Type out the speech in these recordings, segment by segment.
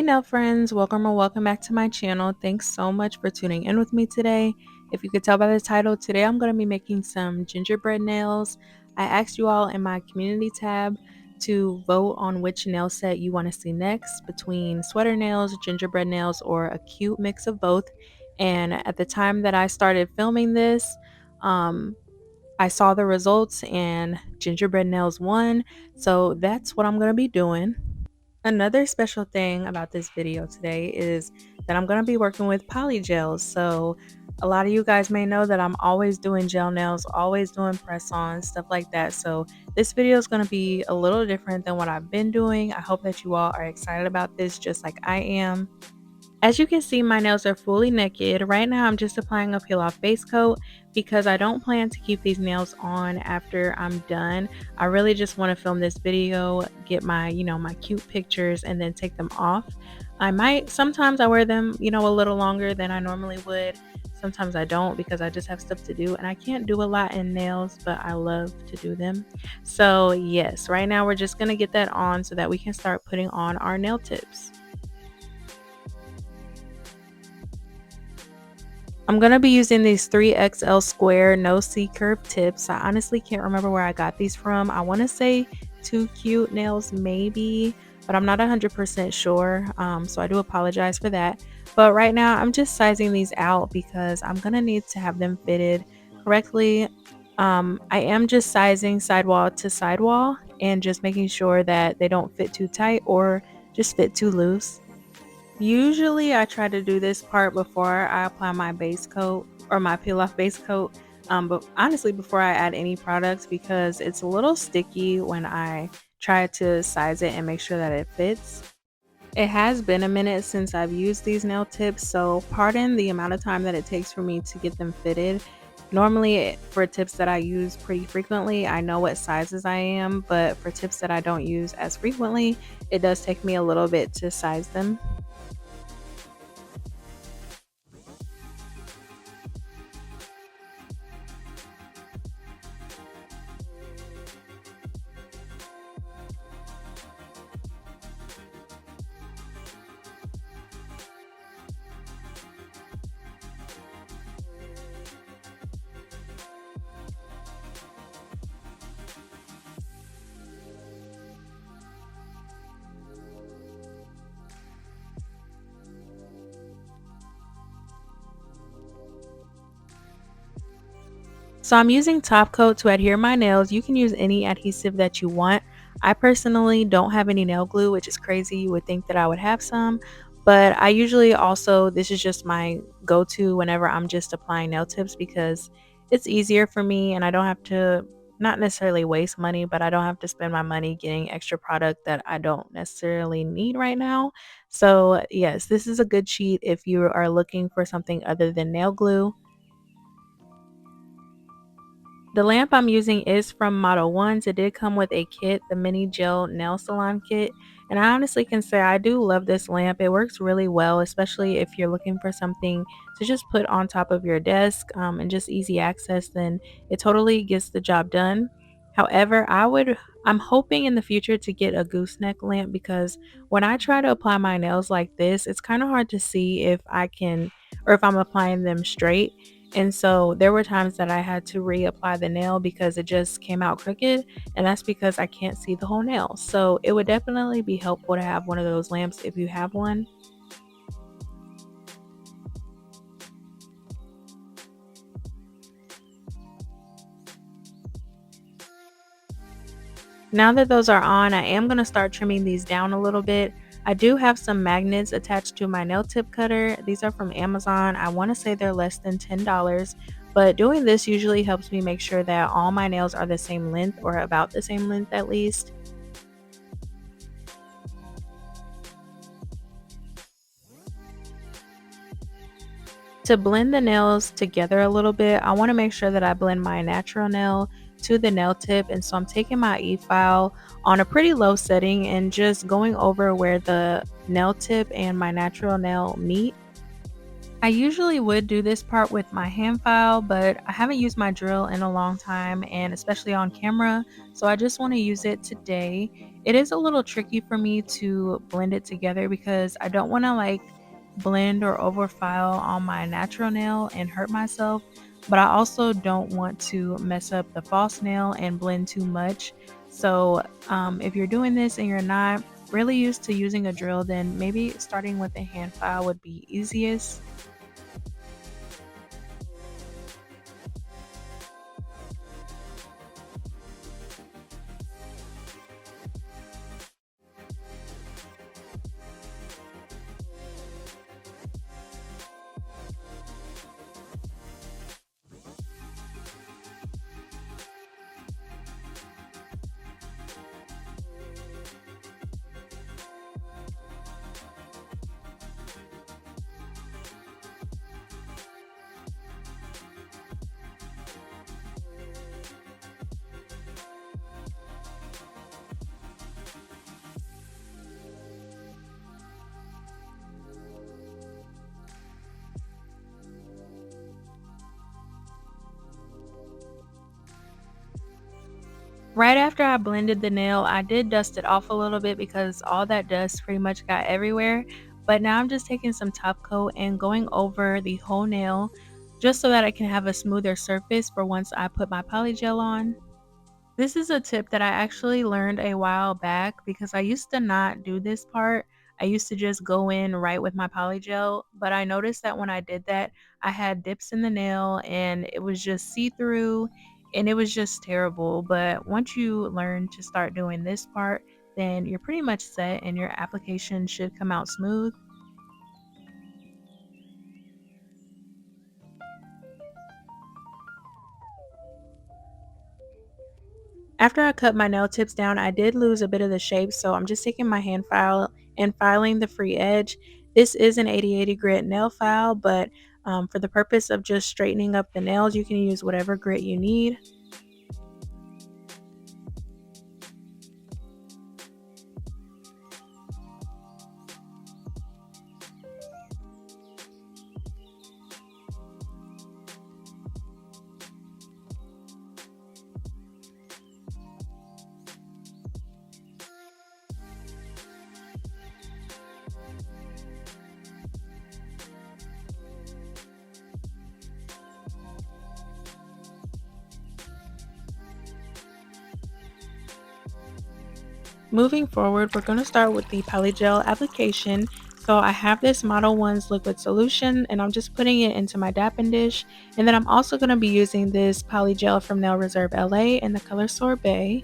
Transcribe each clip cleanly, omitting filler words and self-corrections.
nail friends, welcome back to my channel. Thanks so much for tuning in with me today. If you could tell by the title, today I'm going to be making some gingerbread nails. I asked you all in my community tab to vote on which nail set you want to see next between sweater nails, gingerbread nails, or a cute mix of both. And at the time that I started filming this, um, I saw the results and gingerbread nails won. So that's what I'm going to be doing. Another special thing about this video today is that I'm going to be working with polygels. So a lot of you guys may know that I'm always doing gel nails, always doing press-ons, stuff like that. So this video is going to be a little different than what I've been doing. I hope that you all are excited about this just like I am. As you can see, my nails are fully naked. Right now, I'm just applying a peel-off base coat because I don't plan to keep these nails on after I'm done. I really just want to film this video, get my, my cute pictures, and then take them off. Sometimes I wear them, a little longer than I normally would. Sometimes I don't because I just have stuff to do and I can't do a lot in nails, but I love to do them. So yes, right now we're just going to get that on so that we can start putting on our nail tips. I'm going to be using these 3XL square no C-curve tips. I honestly can't remember where I got these from. I want to say Too Cute Nails maybe, but I'm not 100% sure. So I do apologize for that. But right now I'm just sizing these out because I'm going to need to have them fitted correctly. I am just sizing sidewall to sidewall and just making sure that they don't fit too tight or just fit too loose. Usually I try to do this part before I apply my base coat or my peel off base coat. But honestly, before I add any products because it's a little sticky when I try to size it and make sure that it fits. It has been a minute since I've used these nail tips, so pardon the amount of time that it takes for me to get them fitted. Normally, for tips that I use pretty frequently, I know what sizes I am, but for tips that I don't use as frequently, it does take me a little bit to size them. So I'm using top coat to adhere my nails. You can use any adhesive that you want. I personally don't have any nail glue, which is crazy. You would think that I would have some, but I usually also, this is just my go-to whenever I'm just applying nail tips because it's easier for me and I don't have to, not necessarily waste money, but I don't have to spend my money getting extra product that I don't necessarily need right now. So yes, this is a good cheat if you are looking for something other than nail glue. The lamp I'm using is from Model 1s. It did come with a kit, the mini gel nail salon kit. And I honestly can say I do love this lamp. It works really well, especially if you're looking for something to just put on top of your desk and just easy access, then it totally gets the job done. However, I'm hoping in the future to get a gooseneck lamp because when I try to apply my nails like this, it's kind of hard to see if I can or if I'm applying them straight. And so there were times that I had to reapply the nail because it just came out crooked, and that's because I can't see the whole nail. So it would definitely be helpful to have one of those lamps if you have one. Now that those are on, I am going to start trimming these down a little bit. I do have some magnets attached to my nail tip cutter. These are from Amazon. I want to say they're less than $10, but doing this usually helps me make sure that all my nails are the same length or about the same length at least. To blend the nails together a little bit, I want to make sure that I blend my natural nail to the nail tip, and so I'm taking my e-file on a pretty low setting and just going over where the nail tip and my natural nail meet. I usually would do this part with my hand file, but I haven't used my drill in a long time and especially on camera, so I just want to use it today. It is a little tricky for me to blend it together because I don't want to blend or overfile on my natural nail and hurt myself, but I also don't want to mess up the false nail and blend too much. So, if you're doing this and you're not really used to using a drill, then maybe starting with a hand file would be easiest. Right after I blended the nail, I did dust it off a little bit because all that dust pretty much got everywhere. But now I'm just taking some top coat and going over the whole nail just so that I can have a smoother surface for once I put my polygel on. This is a tip that I actually learned a while back because I used to not do this part. I used to just go in right with my polygel, but I noticed that when I did that, I had dips in the nail and it was just see-through and it was just terrible. But once you learn to start doing this part, then you're pretty much set and your application should come out smooth. After I cut my nail tips down, I did lose a bit of the shape, so I'm just taking my hand file and filing the free edge. This is an 80/80 grit nail file, but for the purpose of just straightening up the nails, you can use whatever grit you need. Moving forward, we're going to start with the Polygel application. So I have this Model 1's liquid solution and I'm just putting it into my dapping dish. And then I'm also going to be using this Polygel from Nail Reserve LA in the color Sorbet.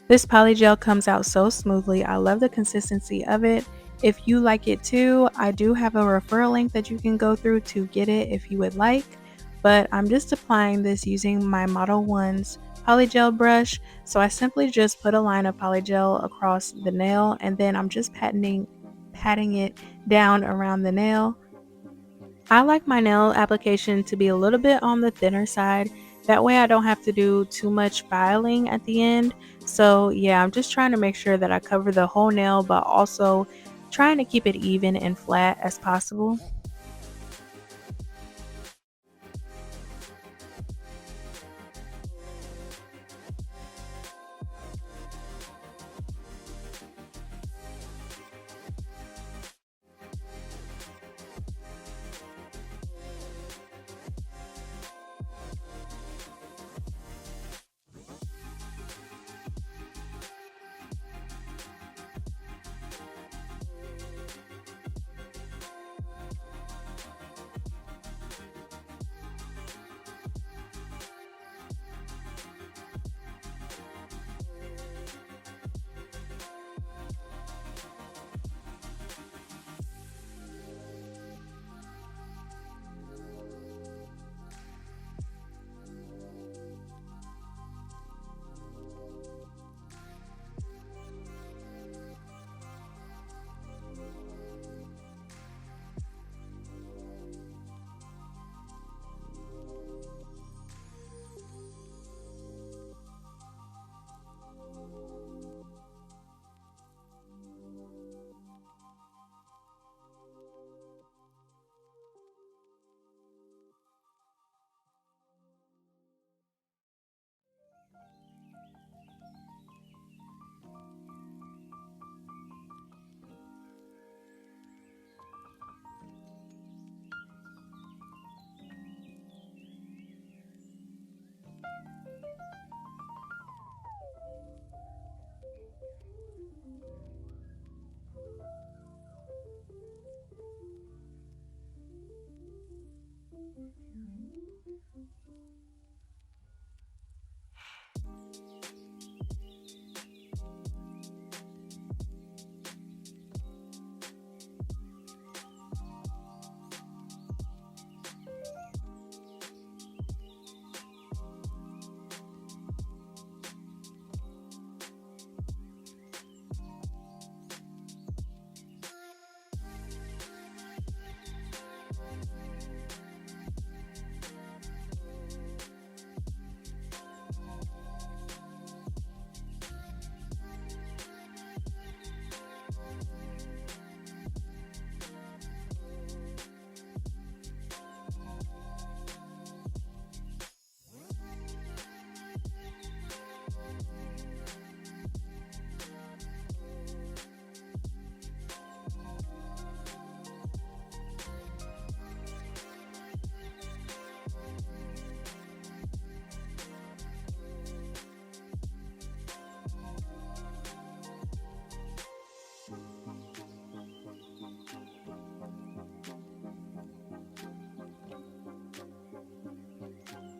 This polygel comes out so smoothly. I love the consistency of it. If you like it too, I do have a referral link that you can go through to get it if you would like. But I'm just applying this using my Model 1's polygel brush. So I simply just put a line of polygel across the nail and then I'm just patting it down around the nail. I like my nail application to be a little bit on the thinner side. That way I don't have to do too much filing at the end. So yeah, I'm just trying to make sure that I cover the whole nail, but also trying to keep it even and flat as possible.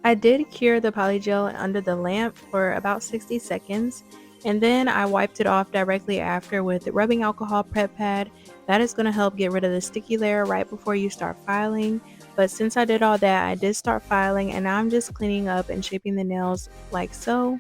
I did cure the polygel under the lamp for about 60 seconds, and then I wiped it off directly after with rubbing alcohol prep pad. That is going to help get rid of the sticky layer right before you start filing. But since I did all that, I did start filing, and now I'm just cleaning up and shaping the nails like so.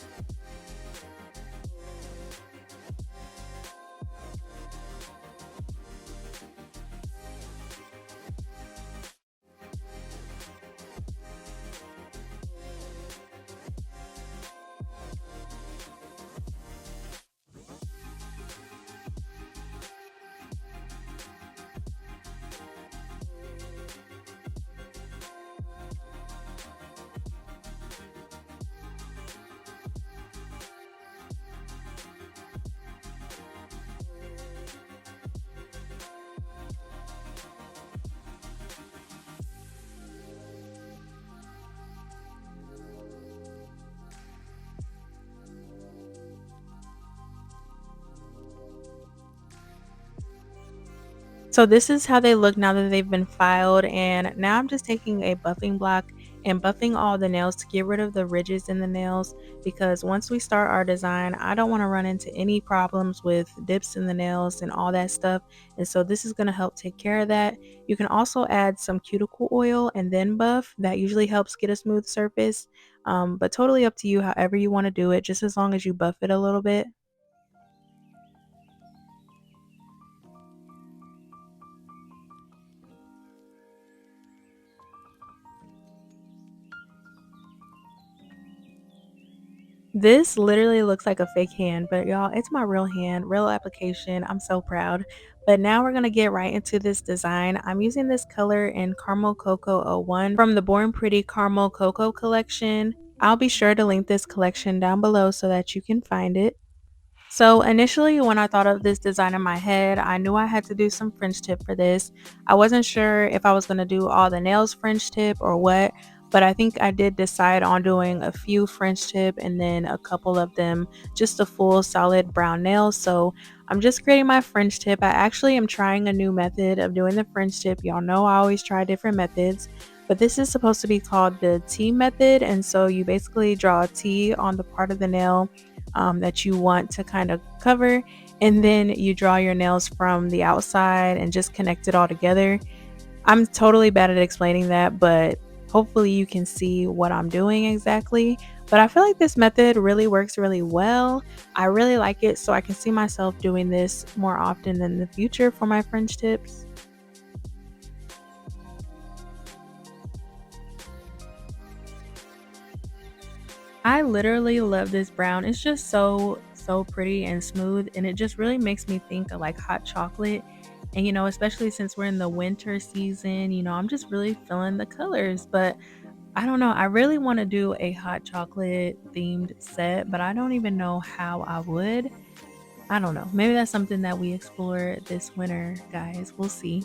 So this is how they look now that they've been filed, and now I'm just taking a buffing block and buffing all the nails to get rid of the ridges in the nails, because once we start our design, I don't want to run into any problems with dips in the nails and all that stuff. And so this is going to help take care of that. You can also add some cuticle oil and then buff. That usually helps get a smooth surface. But totally up to you however you want to do it, just as long as you buff it a little bit. This literally looks like a fake hand, but y'all, it's my real hand, real application. I'm so proud. But now we're going to get right into this design. I'm using this color in Caramel Cocoa 01 from the Born Pretty Caramel Cocoa collection. I'll be sure to link this collection down below so that you can find it. So initially, when I thought of this design in my head, I knew I had to do some French tip for this. I wasn't sure if I was going to do all the nails French tip or what, but I think I did decide on doing a few French tip and then a couple of them just a full solid brown nails. So I'm just creating my French tip. I actually am trying a new method of doing the French tip. Y'all know I always try different methods, but this is supposed to be called the T method. And so you basically draw a T on the part of the nail that you want to kind of cover, and then you draw your nails from the outside and just connect it all together. I'm totally bad at explaining that, but hopefully you can see what I'm doing exactly. But I feel like this method really works really well. I really like it, so I can see myself doing this more often in the future for my French tips. I literally love this brown. It's just so pretty and smooth, and it just really makes me think of like hot chocolate. And especially since we're in the winter season, I'm just really feeling the colors. But I don't know, I really want to do a hot chocolate themed set, but I don't even know how I would. I don't know. Maybe that's something that we explore this winter, guys. We'll see.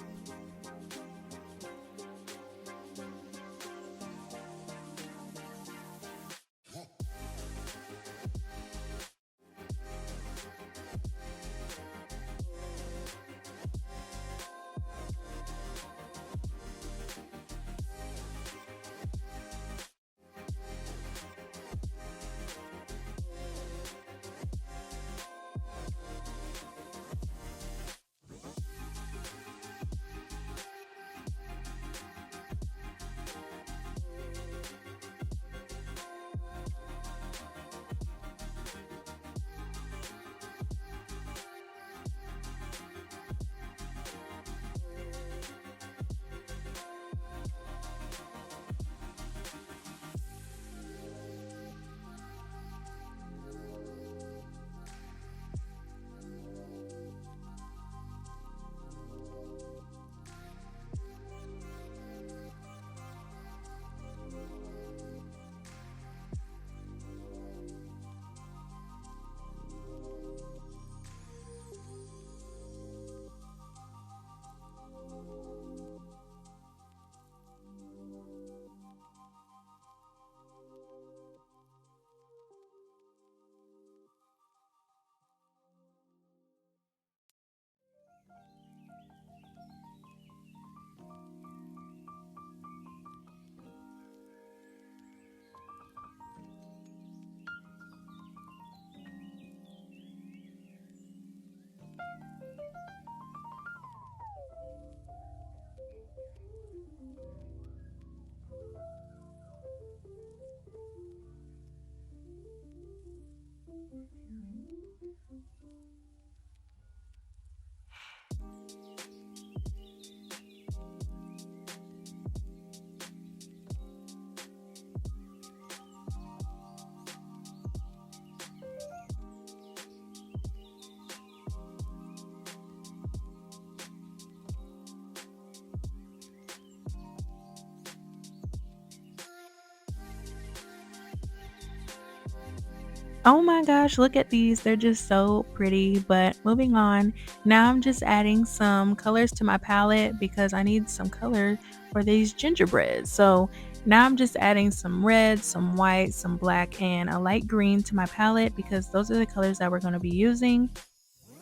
Oh my gosh, look at these. They're just so pretty. But moving on, now I'm just adding some colors to my palette because I need some color for these gingerbreads. So now I'm just adding some red, some white, some black, and a light green to my palette because those are the colors that we're going to be using.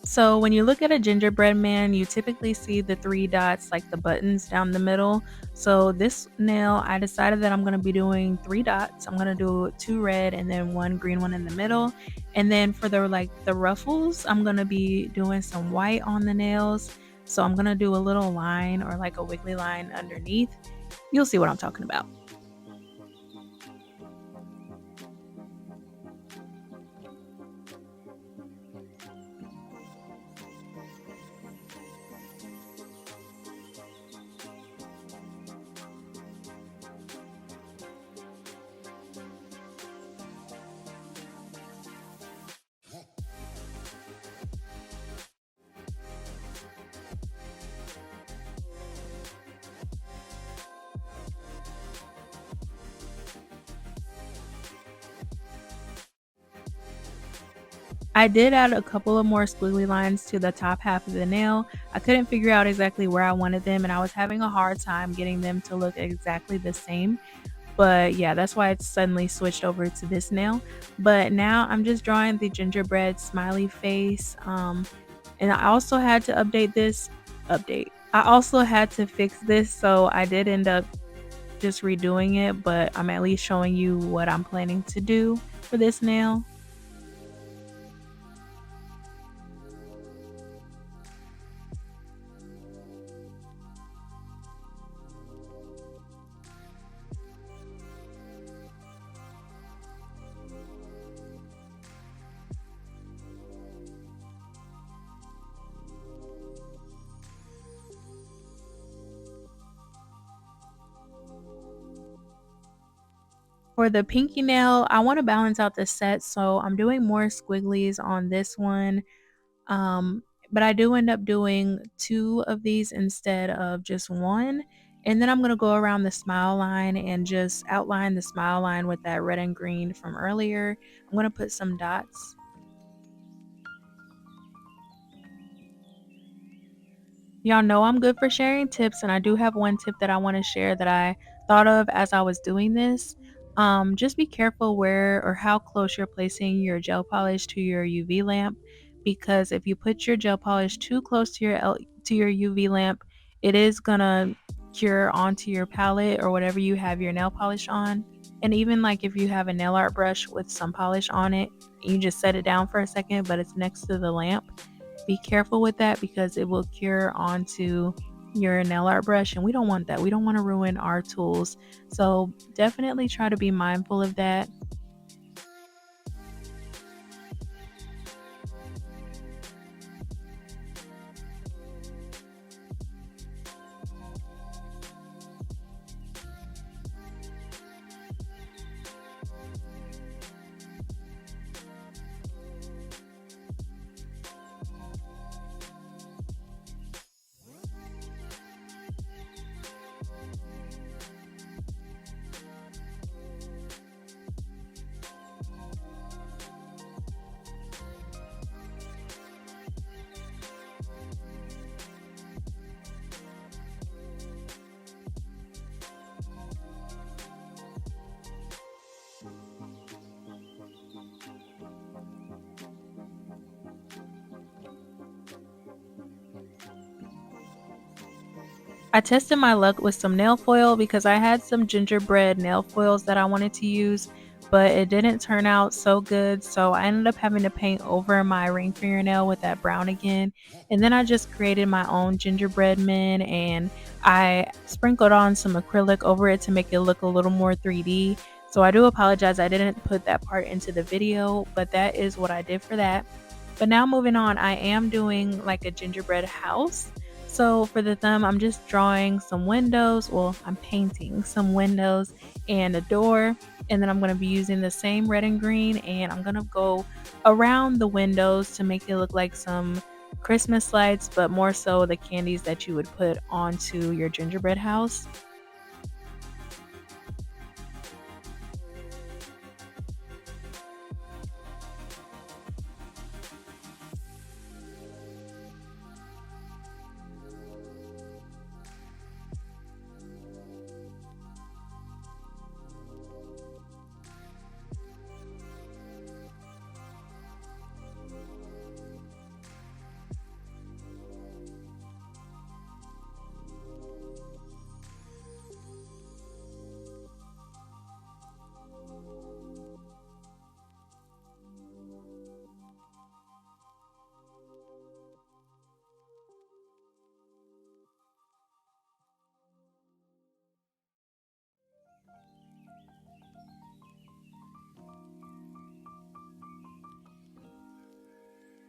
So when you look at a gingerbread man, you typically see the three dots like the buttons down the middle. So this nail, I decided that I'm going to be doing three dots. I'm going to do two red and then one green one in the middle. And then for the ruffles, I'm going to be doing some white on the nails. So I'm going to do a little line or like a wiggly line underneath. You'll see what I'm talking about. I did add a couple of more squiggly lines to the top half of the nail. I couldn't figure out exactly where I wanted them and I was having a hard time getting them to look exactly the same. But yeah, that's why it's suddenly switched over to this nail. But now I'm just drawing the gingerbread smiley face. And I also had to update. I also had to fix this, so I did end up just redoing it, but I'm at least showing you what I'm planning to do for this nail. For the pinky nail, I want to balance out the set, so I'm doing more squigglies on this one. Um, but I do end up doing two of these instead of just one. And then I'm going to go around the smile line and just outline the smile line with that red and green from earlier. I'm going to put some dots. Y'all know I'm good for sharing tips, and I do have one tip that I want to share that I thought of as I was doing this. Just be careful where or how close you're placing your gel polish to your UV lamp, because if you put your gel polish too close to to your UV lamp, it is gonna cure onto your palette or whatever you have your nail polish on. And even like if you have a nail art brush with some polish on it, you just set it down for a second, but it's next to the lamp, be careful with that because it will cure onto your nail art brush, and we don't want that. We don't want to ruin our tools. So definitely try to be mindful of that. I tested my luck with some nail foil because I had some gingerbread nail foils that I wanted to use, but it didn't turn out so good. So I ended up having to paint over my ring fingernail with that brown again. And then I just created my own gingerbread man and I sprinkled on some acrylic over it to make it look a little more 3D. So I do apologize, I didn't put that part into the video, but that is what I did for that. But now moving on, I am doing like a gingerbread house. So for the thumb, I'm just drawing some windows. Well, I'm painting some windows and a door. And then I'm going to be using the same red and green. And I'm going to go around the windows to make it look like some Christmas lights, but more so the candies that you would put onto your gingerbread house.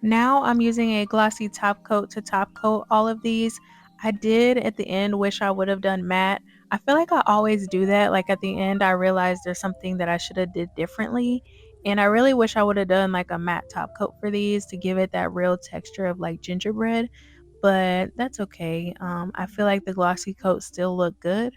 Now I'm using a glossy top coat to top coat all of these. I did at the end wish I would have done matte. I feel like I always do that. Like at the end, I realized there's something that I should have did differently. And I really wish I would have done like a matte top coat for these to give it that real texture of like gingerbread. But that's okay. I feel like the glossy coats still look good.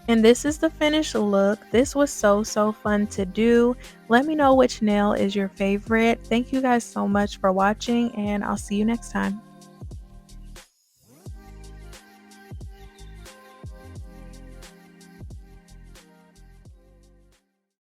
And this is the finished look. This was so fun to do. Let me know which nail is your favorite. Thank you guys so much for watching, and I'll see you next time.